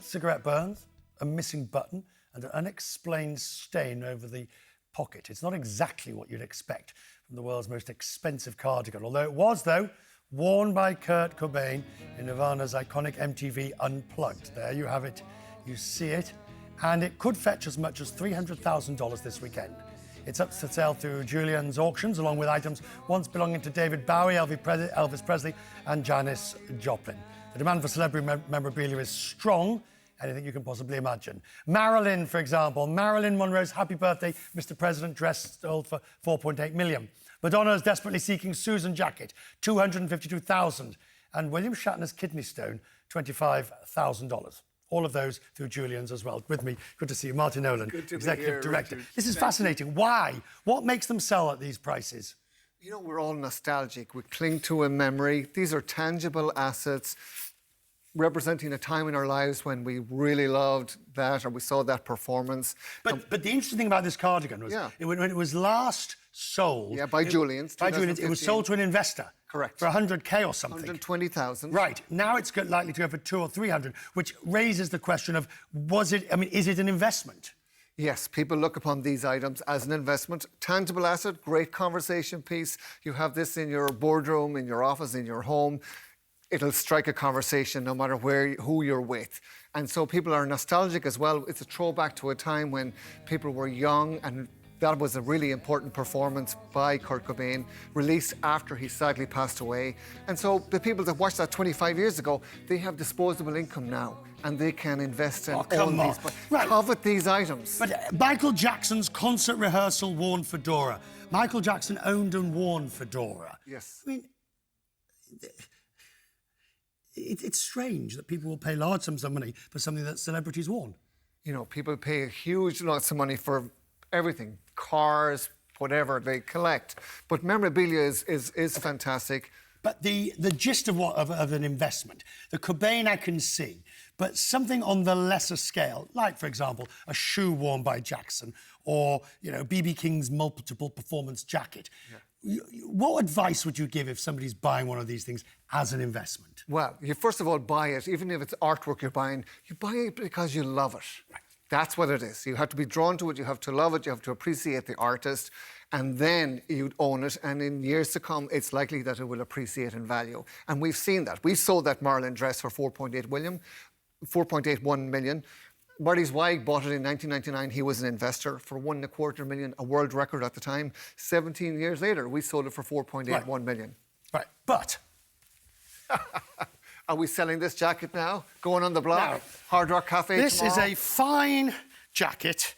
cigarette burns, a missing button, and an unexplained stain over the pocket. It's not exactly what you'd expect from the world's most expensive cardigan, although it was, though, worn by Kurt Cobain in Nirvana's iconic MTV Unplugged. There you have it. You see it. And it could fetch as much as $300,000 this weekend. It's up for sale through Julien's auctions, along with items once belonging to David Bowie, Elvis Presley, and Janis Joplin. The demand for celebrity memorabilia is strong, anything you can possibly imagine. Marilyn, for example. Marilyn Monroe's Happy Birthday, Mr. President dress sold for $4.8 million. Madonna is desperately seeking Susan jacket, $252,000. And William Shatner's kidney stone, $25,000. All of those through Julien's as well. With me, good to see you, Martin Nolan, Executive Director. Richard. This is fascinating. Why? What makes them sell at these prices? You know, we're all nostalgic. We cling to a memory. These are tangible assets representing a time in our lives when we really loved that or we saw that performance. But the interesting thing about this cardigan was when it was last sold... Yeah, by Julien's. By Julien's, it was sold to an investor. Correct. For 100K or something. 120,000. Right. Now it's likely to go for 200 or 300, which raises the question of, is it an investment? Yes, people look upon these items as an investment. Tangible asset, great conversation piece. You have this in your boardroom, in your office, in your home. It'll strike a conversation no matter who you're with. And so people are nostalgic as well. It's a throwback to a time when people were young, and that was a really important performance by Kurt Cobain, released after he sadly passed away. And so the people that watched that 25 years ago, they have disposable income now, and they can invest in these. But covet these items. But Michael Jackson's concert rehearsal worn fedora. Michael Jackson owned and worn fedora. Yes. I mean, it's strange that people will pay large sums of money for something that celebrities worn. You know, people pay huge lots of money for everything, cars, whatever they collect. But memorabilia is fantastic. But the gist of an investment, the Cobain I can see, but something on the lesser scale, like, for example, a shoe worn by Jackson or, you know, B.B. King's multiple performance jacket. Yeah. What advice would you give if somebody's buying one of these things as an investment? Well, you first of all buy it, even if it's artwork you're buying, you buy it because you love it. Right. That's what it is. You have to be drawn to it, you have to love it, you have to appreciate the artist, and then you own it, and in years to come, it's likely that it will appreciate in value. And we've seen that. We sold that Marilyn dress for $4.81 million. Marty Zweig bought it in 1999. He was an investor for $1.25 million, a world record at the time. 17 years later, we sold it for $4.81 million. Right, but... Are we selling this jacket now? Going on the block? Now, Hard Rock Cafe This tomorrow? is a fine jacket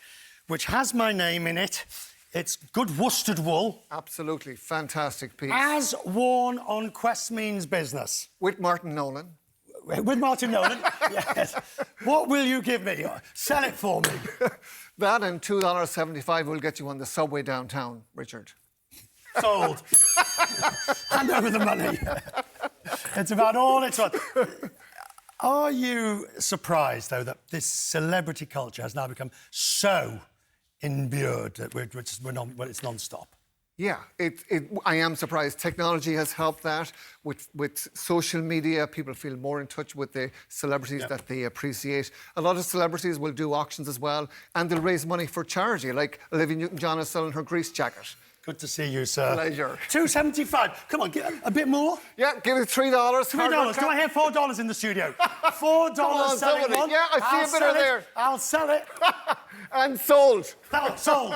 which has my name in it. It's good worsted wool. Absolutely fantastic piece. As worn on Quest Means Business. With Martin Nolan. With Martin Nolan, yes. What will you give me? Sell it for me. That and $2.75 will get you on the subway downtown, Richard. Sold. Hand over the money. It's about all it's worth. Are you surprised, though, that this celebrity culture has now become so imbued that it's non-stop? Yeah, I am surprised. Technology has helped that. With social media, people feel more in touch with the celebrities that they appreciate. A lot of celebrities will do auctions as well, and they'll raise money for charity, like Olivia Newton-John is selling her Grease jacket. Good to see you, sir. Pleasure. $2.75. Come on, a bit more. Yeah, give it $3. $3. Do I hear $4 in the studio? $4 selling one. Yeah, I see a bit of there. I'll sell it. And sold. Sold.